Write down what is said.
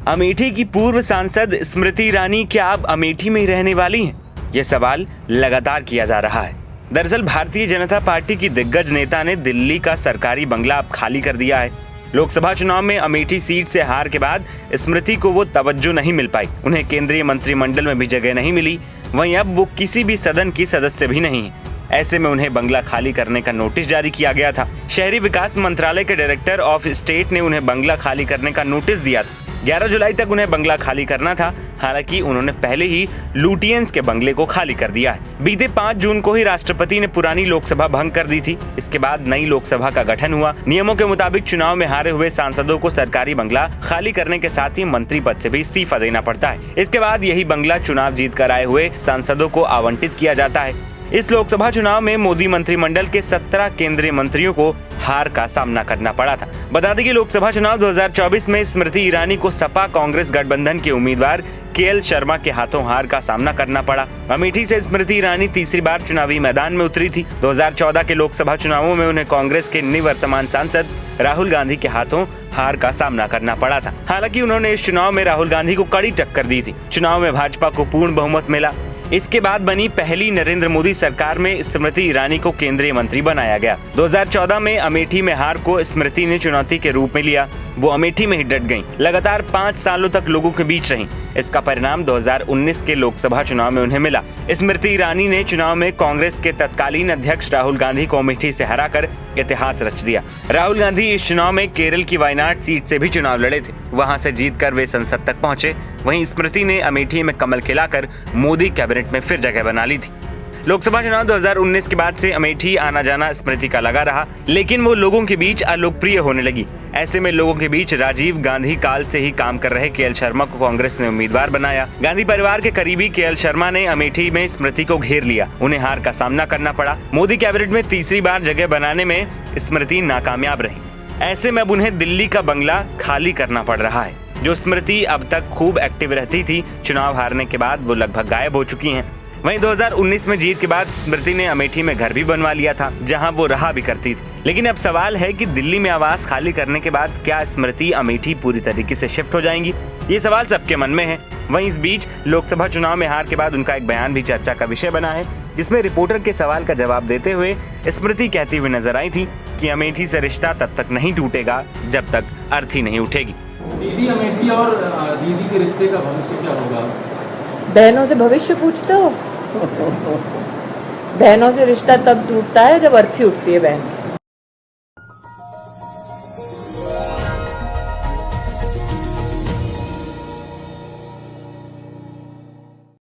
अमेठी की पूर्व सांसद स्मृति ईरानी क्या अब अमेठी में ही रहने वाली हैं? ये सवाल लगातार किया जा रहा है। दरअसल भारतीय जनता पार्टी की दिग्गज नेता ने दिल्ली का सरकारी बंगला अब खाली कर दिया है। लोकसभा चुनाव में अमेठी सीट से हार के बाद स्मृति को वो तवज्जो नहीं मिल पाई, उन्हें केंद्रीय मंत्रिमंडल में भी जगह नहीं मिली। वहीं अब वो किसी भी सदन की सदस्य भी नहीं है। ऐसे में उन्हें बंगला खाली करने का नोटिस जारी किया गया था। शहरी विकास मंत्रालय के डायरेक्टर ऑफ स्टेट ने उन्हें बंगला खाली करने का नोटिस दिया था। 11 जुलाई तक उन्हें बंगला खाली करना था। हालांकि उन्होंने पहले ही लुटियंस के बंगले को खाली कर दिया है। बीते 5 जून को ही राष्ट्रपति ने पुरानी लोकसभा भंग कर दी थी। इसके बाद नई लोकसभा का गठन हुआ। नियमों के मुताबिक चुनाव में हारे हुए सांसदों को सरकारी बंगला खाली करने के साथ ही मंत्री पद से भी इस्तीफा देना पड़ता है। इसके बाद यही बंगला चुनाव जीत कर आए हुए सांसदों को आवंटित किया जाता है। इस लोकसभा चुनाव में मोदी मंत्रिमंडल के 17 केंद्रीय मंत्रियों को हार का सामना करना पड़ा था। बता दें कि लोकसभा चुनाव 2024 में स्मृति ईरानी को सपा कांग्रेस गठबंधन के उम्मीदवार केएल शर्मा के हाथों हार का सामना करना पड़ा। अमेठी से स्मृति ईरानी तीसरी बार चुनावी मैदान में उतरी थी। 2014 के लोकसभा चुनावों में उन्हें कांग्रेस के निवर्तमान सांसद राहुल गांधी के हाथों हार का सामना करना पड़ा था। हालांकि उन्होंने इस चुनाव में राहुल गांधी को कड़ी टक्कर दी थी। चुनाव में भाजपा को पूर्ण बहुमत मिला। इसके बाद बनी पहली नरेंद्र मोदी सरकार में स्मृति ईरानी को केंद्रीय मंत्री बनाया गया। 2014 में अमेठी में हार को स्मृति ने चुनौती के रूप में लिया। वो अमेठी में ही डट गईं। लगातार 5 सालों तक लोगों के बीच रहीं। इसका परिणाम 2019 के लोकसभा चुनाव में उन्हें मिला। स्मृति ईरानी ने चुनाव में कांग्रेस के तत्कालीन अध्यक्ष राहुल गांधी को अमेठी से हराकर इतिहास रच दिया। राहुल गांधी इस चुनाव में केरल की वायनाड सीट से भी चुनाव लड़े थे। वहां से जीतकर वे संसद तक पहुंचे। वहीं स्मृति ने अमेठी में कमल खिलाकर मोदी कैबिनेट में फिर जगह बना ली थी। लोकसभा चुनाव 2019 के बाद से अमेठी आना जाना स्मृति का लगा रहा, लेकिन वो लोगों के बीच अलोकप्रिय होने लगी। ऐसे में लोगों के बीच राजीव गांधी काल से ही काम कर रहे केएल शर्मा को कांग्रेस ने उम्मीदवार बनाया। गांधी परिवार के करीबी केएल शर्मा ने अमेठी में स्मृति को घेर लिया। उन्हें हार का सामना करना पड़ा। मोदी कैबिनेट में तीसरी बार जगह बनाने में स्मृति नाकामयाब रही। ऐसे में अब उन्हें दिल्ली का बंगला खाली करना पड़ रहा है। जो स्मृति अब तक खूब एक्टिव रहती थी, चुनाव हारने के बाद वो लगभग गायब हो चुकी हैं। वहीं 2019 में जीत के बाद स्मृति ने अमेठी में घर भी बनवा लिया था, जहां वो रहा भी करती थी। लेकिन अब सवाल है कि दिल्ली में आवास खाली करने के बाद क्या स्मृति अमेठी पूरी तरीके से शिफ्ट हो जाएंगी? ये सवाल सबके मन में है। वहीं इस बीच लोकसभा चुनाव में हार के बाद उनका एक बयान भी चर्चा का विषय बना है, जिसमें रिपोर्टर के सवाल का जवाब देते हुए स्मृति कहती हुई नजर आई थी कि अमेठी से रिश्ता तब तक नहीं टूटेगा जब तक अर्थी नहीं उठेगी। दीदी अमेठी और दीदी के रिश्ते का भविष्य क्या होगा? बहनों से भविष्य पूछते हो? बहनों से रिश्ता तब टूटता है जब अर्थी उठती है बहन।